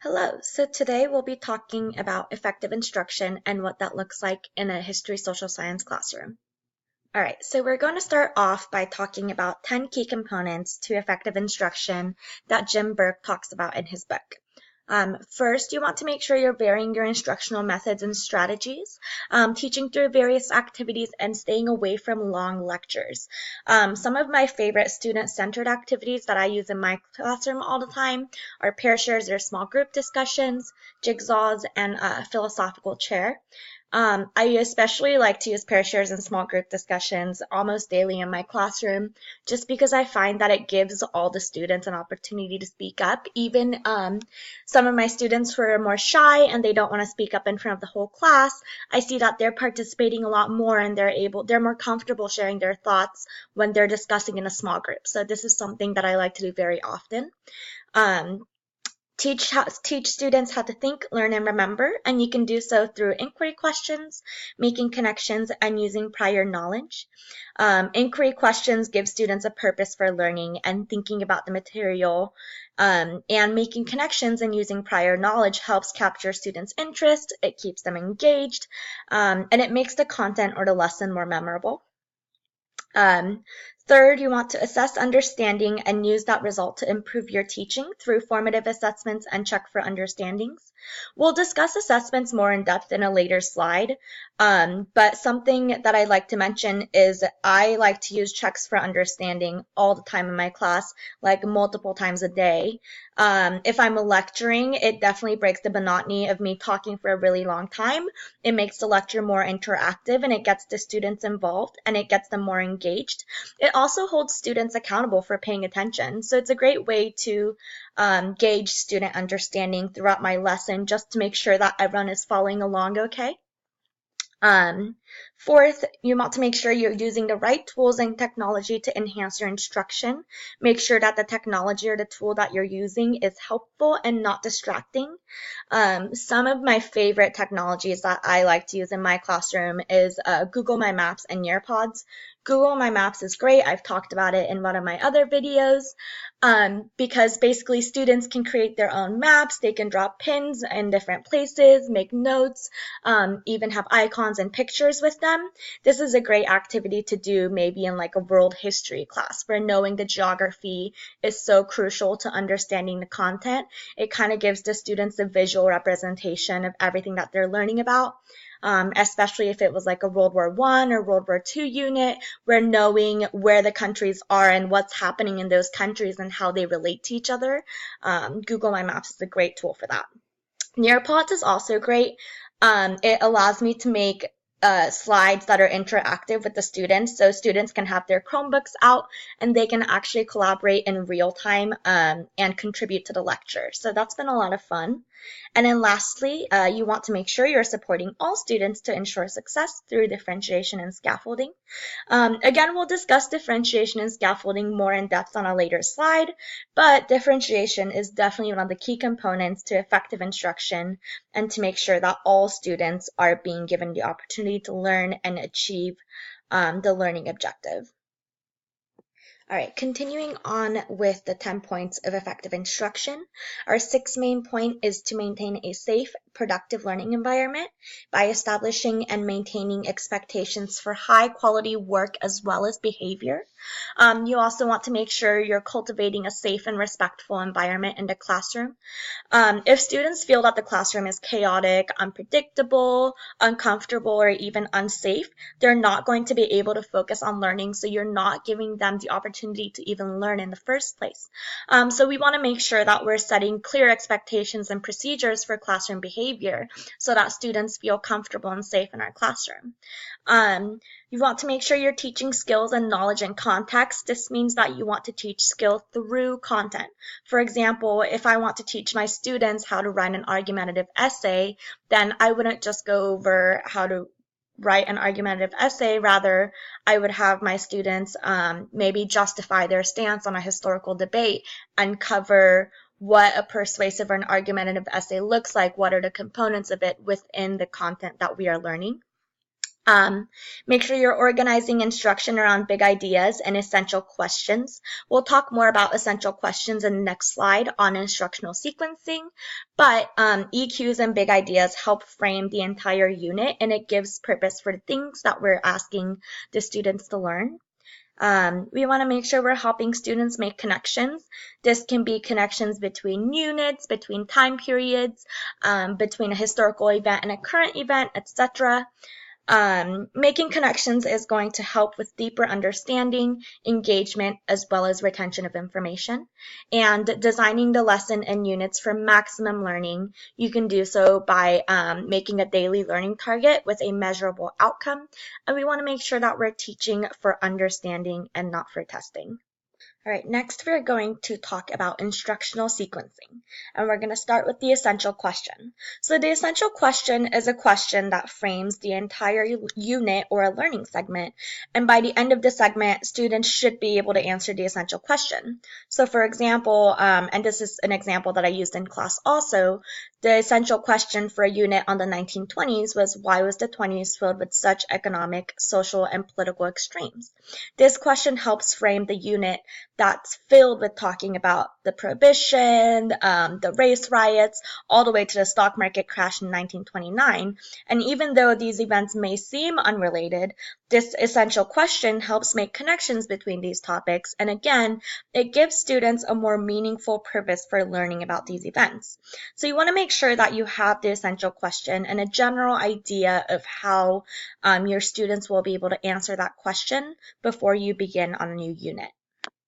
Hello, so today we'll be talking about effective instruction and what that looks like in a history social science classroom. All right, so we're going to start off by talking about 10 key components to effective instruction that Jim Burke talks about in his book. First, you want to make sure you're varying your instructional methods and strategies, teaching through various activities and staying away from long lectures. Some of my favorite student-centered activities that I use in my classroom all the time are pair shares or small group discussions, jigsaws, and a philosophical chair. I especially like to use pair shares and small group discussions almost daily in my classroom, just because I find that it gives all the students an opportunity to speak up. Even some of my students who are more shy and they don't want to speak up in front of the whole class, I see that they're participating a lot more and they're more comfortable sharing their thoughts when they're discussing in a small group. So this is something that I like to do very often. Um, Teach students how to think, learn, and remember, and you can do so through inquiry questions, making connections, and using prior knowledge. Inquiry questions give students a purpose for learning and thinking about the material, and making connections and using prior knowledge helps capture students' interest, it keeps them engaged, and it makes the content or the lesson more memorable. Um, Third, you want to assess understanding and use that result to improve your teaching through formative assessments and check for understandings. We'll discuss assessments more in depth in a later slide, but something that I like to mention is I like to use checks for understanding all the time in my class, like multiple times a day. If I'm lecturing, it definitely breaks the monotony of me talking for a really long time. It makes the lecture more interactive and it gets the students involved and it gets them more engaged. It also holds students accountable for paying attention. So it's a great way to gauge student understanding throughout my lesson just to make sure that everyone is following along okay. Fourth, you want to make sure you're using the right tools and technology to enhance your instruction. Make sure that the technology or the tool that you're using is helpful and not distracting. Some of my favorite technologies that I like to use in my classroom is Google My Maps and Nearpods. Google My Maps is great. I've talked about it in one of my other videos, because basically students can create their own maps. They can draw pins in different places, make notes, even have icons and pictures with them. This is a great activity to do maybe in like a world history class where knowing the geography is so crucial to understanding the content. It kind of gives the students a visual representation of everything that they're learning about. Especially if it was like a World War I or World War II unit, where knowing where the countries are and what's happening in those countries and how they relate to each other. Google My Maps is a great tool for that. Nearpods is also great. It allows me to make slides that are interactive with the students, so students can have their Chromebooks out and they can actually collaborate in real time and contribute to the lecture. So that's been a lot of fun. And then lastly, you want to make sure you're supporting all students to ensure success through differentiation and scaffolding. Again, we'll discuss differentiation and scaffolding more in depth on a later slide, but differentiation is definitely one of the key components to effective instruction and to make sure that all students are being given the opportunity to learn and achieve the learning objective. All right, continuing on with the 10 points of effective instruction, our sixth main point is to maintain a safe, productive learning environment by establishing and maintaining expectations for high quality work as well as behavior. You also want to make sure you're cultivating a safe and respectful environment in the classroom. If students feel that the classroom is chaotic, unpredictable, uncomfortable, or even unsafe, they're not going to be able to focus on learning, so you're not giving them the opportunity to even learn in the first place. So we want to make sure that we're setting clear expectations and procedures for classroom behavior so that students feel comfortable and safe in our classroom. You want to make sure you're teaching skills and knowledge in context. This means that you want to teach skill through content. For example, if I want to teach my students how to write an argumentative essay, then I wouldn't just go over how to write an argumentative essay. Rather, I would have my students maybe justify their stance on a historical debate and cover what a persuasive or an argumentative essay looks like, what are the components of it within the content that we are learning. Make sure you're organizing instruction around big ideas and essential questions. We'll talk more about essential questions in the next slide on instructional sequencing, but EQs and big ideas help frame the entire unit, and it gives purpose for the things that we're asking the students to learn. We want to make sure we're helping students make connections. This can be connections between units, between time periods, between a historical event and a current event, etc. Making connections is going to help with deeper understanding, engagement, as well as retention of information. And designing the lesson and units for maximum learning, you can do so by making a daily learning target with a measurable outcome. And we want to make sure that we're teaching for understanding and not for testing. All right, next we're going to talk about instructional sequencing, and we're going to start with the essential question. So the essential question is a question that frames the entire unit or a learning segment, and by the end of the segment, students should be able to answer the essential question. So for example, and this is an example that I used in class also, the essential question for a unit on the 1920s was, why was the 20s filled with such economic, social, and political extremes? This question helps frame the unit that's filled with talking about the prohibition, the race riots, all the way to the stock market crash in 1929. And even though these events may seem unrelated, this essential question helps make connections between these topics. And again, it gives students a more meaningful purpose for learning about these events. So you want to make sure that you have the essential question and a general idea of how your students will be able to answer that question before you begin on a new unit.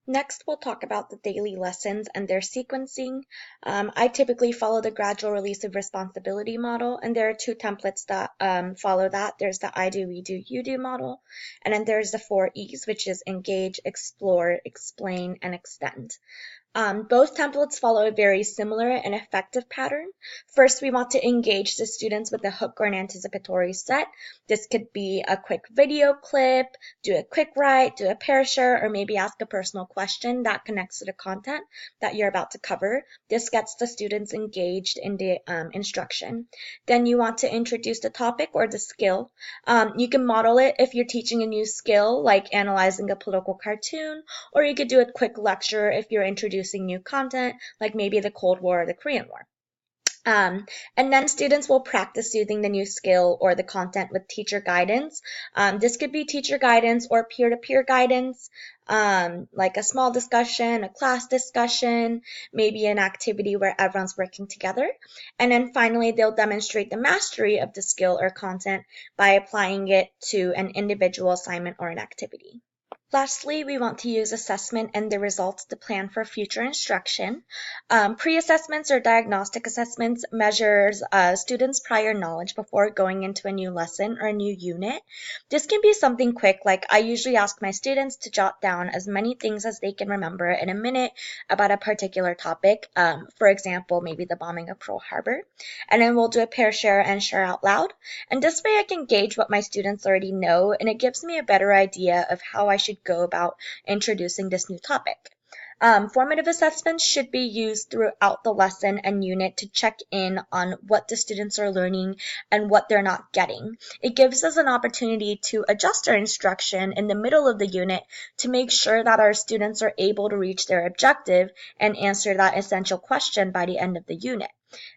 Next, we'll talk about the daily lessons and their sequencing. I typically follow the gradual release of responsibility model, and there are two templates that follow that. There's the I do, we do, you do model, and then there's the 4 E's, which is engage, explore, explain, and extend. Both templates follow a very similar and effective pattern. First, we want to engage the students with a hook or an anticipatory set. This could be a quick video clip, do a quick write, do a pair share, or maybe ask a personal question that connects to the content that you're about to cover. This gets the students engaged in the instruction. Then you want to introduce the topic or the skill. You can model it if you're teaching a new skill, like analyzing a political cartoon, or you could do a quick lecture if you're introducing new content, like maybe the Cold War or the Korean War. And then students will practice using the new skill or the content with teacher guidance. This could be teacher guidance or peer-to-peer guidance, like a small discussion, a class discussion, maybe an activity where everyone's working together. And then finally, they'll demonstrate the mastery of the skill or content by applying it to an individual assignment or an activity. Lastly, we want to use assessment and the results to plan for future instruction. Pre-assessments or diagnostic assessments measures students' prior knowledge before going into a new lesson or a new unit. This can be something quick, like I usually ask my students to jot down as many things as they can remember in a minute about a particular topic. For example, maybe the bombing of Pearl Harbor. And then we'll do a pair share and share out loud. And this way I can gauge what my students already know, and it gives me a better idea of how I should go about introducing this new topic. Formative assessments should be used throughout the lesson and unit to check in on what the students are learning and what they're not getting. It gives us an opportunity to adjust our instruction in the middle of the unit to make sure that our students are able to reach their objective and answer that essential question by the end of the unit.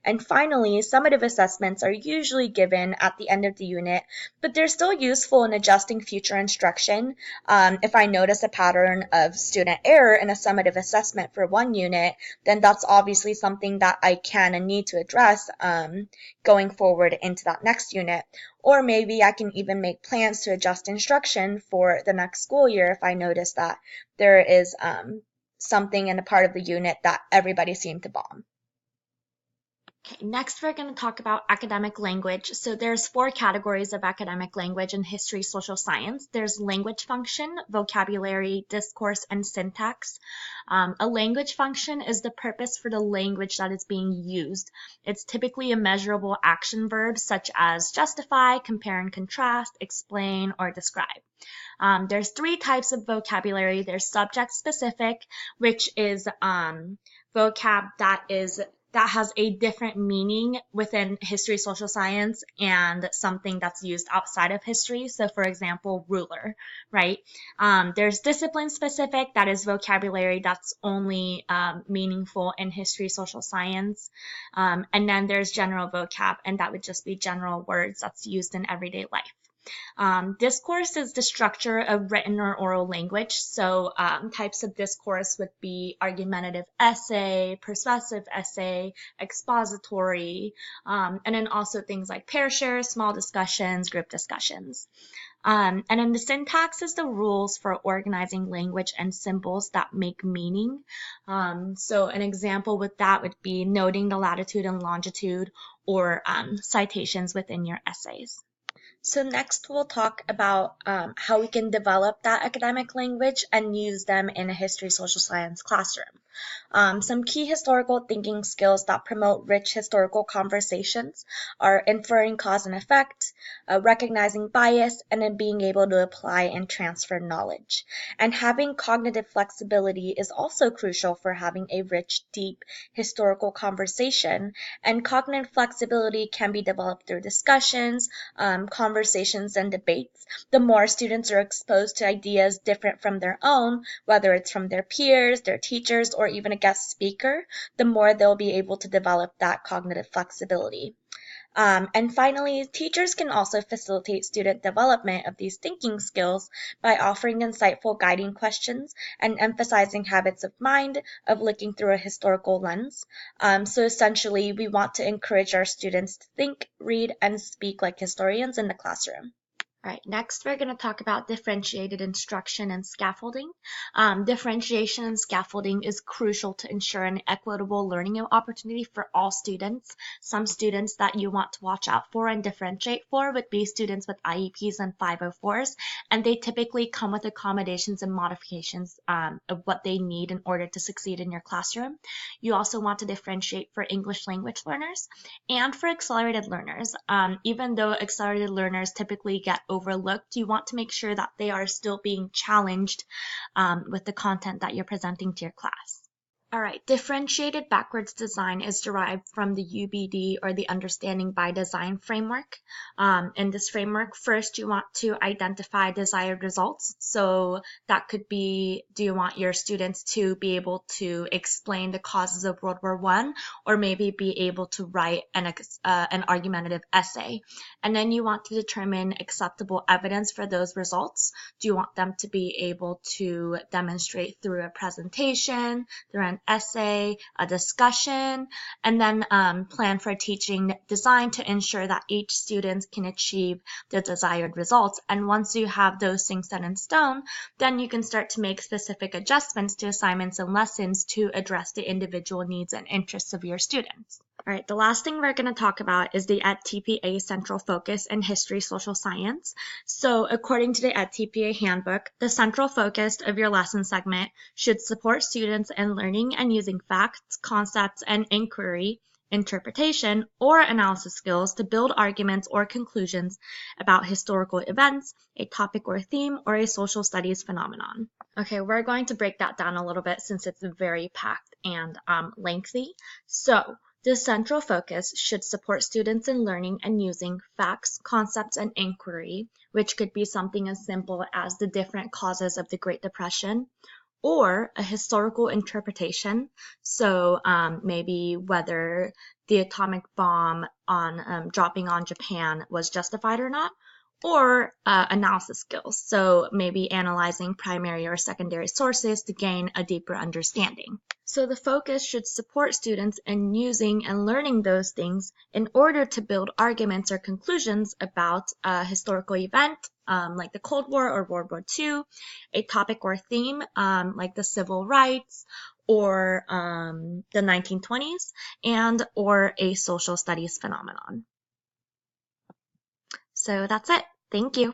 And finally, summative assessments are usually given at the end of the unit, but they're still useful in adjusting future instruction. If I notice a pattern of student error in a summative assessment for one unit, then that's obviously something that I can and need to address going forward into that next unit. Or maybe I can even make plans to adjust instruction for the next school year if I notice that there is something in a part of the unit that everybody seemed to bomb. Okay, next we're going to talk about academic language. So there's 4 categories of academic language in history, social science. There's language function, vocabulary, discourse, and syntax. A language function is the purpose for the language that is being used. It's typically a measurable action verb such as justify, compare and contrast, explain, or describe. There's 3 types of vocabulary. There's subject specific, which is vocab that that has a different meaning within history, social science, and something that's used outside of history. So for example, ruler, right? There's discipline specific, that is vocabulary that's only meaningful in history, social science. And then there's general vocab, and that would just be general words that's used in everyday life. Discourse is the structure of written or oral language. So types of discourse would be argumentative essay, persuasive essay, expository, and then also things like pair shares, small discussions, group discussions. And then the syntax is the rules for organizing language and symbols that make meaning. So an example with that would be noting the latitude and longitude, or citations within your essays. So next we'll talk about how we can develop that academic language and use them in a history social science classroom. Some key historical thinking skills that promote rich historical conversations are inferring cause and effect, recognizing bias, and then being able to apply and transfer knowledge. And having cognitive flexibility is also crucial for having a rich, deep historical conversation. And cognitive flexibility can be developed through discussions, conversations, and debates. The more students are exposed to ideas different from their own, whether it's from their peers, their teachers, or even a guest speaker, the more they'll be able to develop that cognitive flexibility. And finally, teachers can also facilitate student development of these thinking skills by offering insightful guiding questions and emphasizing habits of mind of looking through a historical lens. So essentially, we want to encourage our students to think, read, and speak like historians in the classroom. All right, next we're going to talk about differentiated instruction and scaffolding. Differentiation and scaffolding is crucial to ensure an equitable learning opportunity for all students. Some students that you want to watch out for and differentiate for would be students with IEPs and 504s, and they typically come with accommodations and modifications of what they need in order to succeed in your classroom. You also want to differentiate for English language learners and for accelerated learners. Even though accelerated learners typically get overlooked, you want to make sure that they are still being challenged with the content that you're presenting to your class. All right, differentiated backwards design is derived from the UBD, or the Understanding by Design framework. In this framework, first you want to identify desired results. So that could be, do you want your students to be able to explain the causes of World War I, or maybe be able to write an argumentative essay? And then you want to determine acceptable evidence for those results. Do you want them to be able to demonstrate through a presentation, through an essay, a discussion, and then plan for teaching design to ensure that each student can achieve the desired results. And once you have those things set in stone, then you can start to make specific adjustments to assignments and lessons to address the individual needs and interests of your students. All right, the last thing we're going to talk about is the EdTPA central focus in history social science. So according to the EdTPA handbook, the central focus of your lesson segment should support students in learning and using facts, concepts, and inquiry, interpretation, or analysis skills to build arguments or conclusions about historical events, a topic or theme, or a social studies phenomenon. Okay, we're going to break that down a little bit since it's very packed and lengthy. So the central focus should support students in learning and using facts, concepts, and inquiry, which could be something as simple as the different causes of the Great Depression, or a historical interpretation. So maybe whether the atomic bomb on dropping on Japan was justified or not, or analysis skills. So maybe analyzing primary or secondary sources to gain a deeper understanding. So the focus should support students in using and learning those things in order to build arguments or conclusions about a historical event, like the Cold War or World War II, a topic or theme, like the civil rights, or the 1920s, and or a social studies phenomenon. So that's it. Thank you.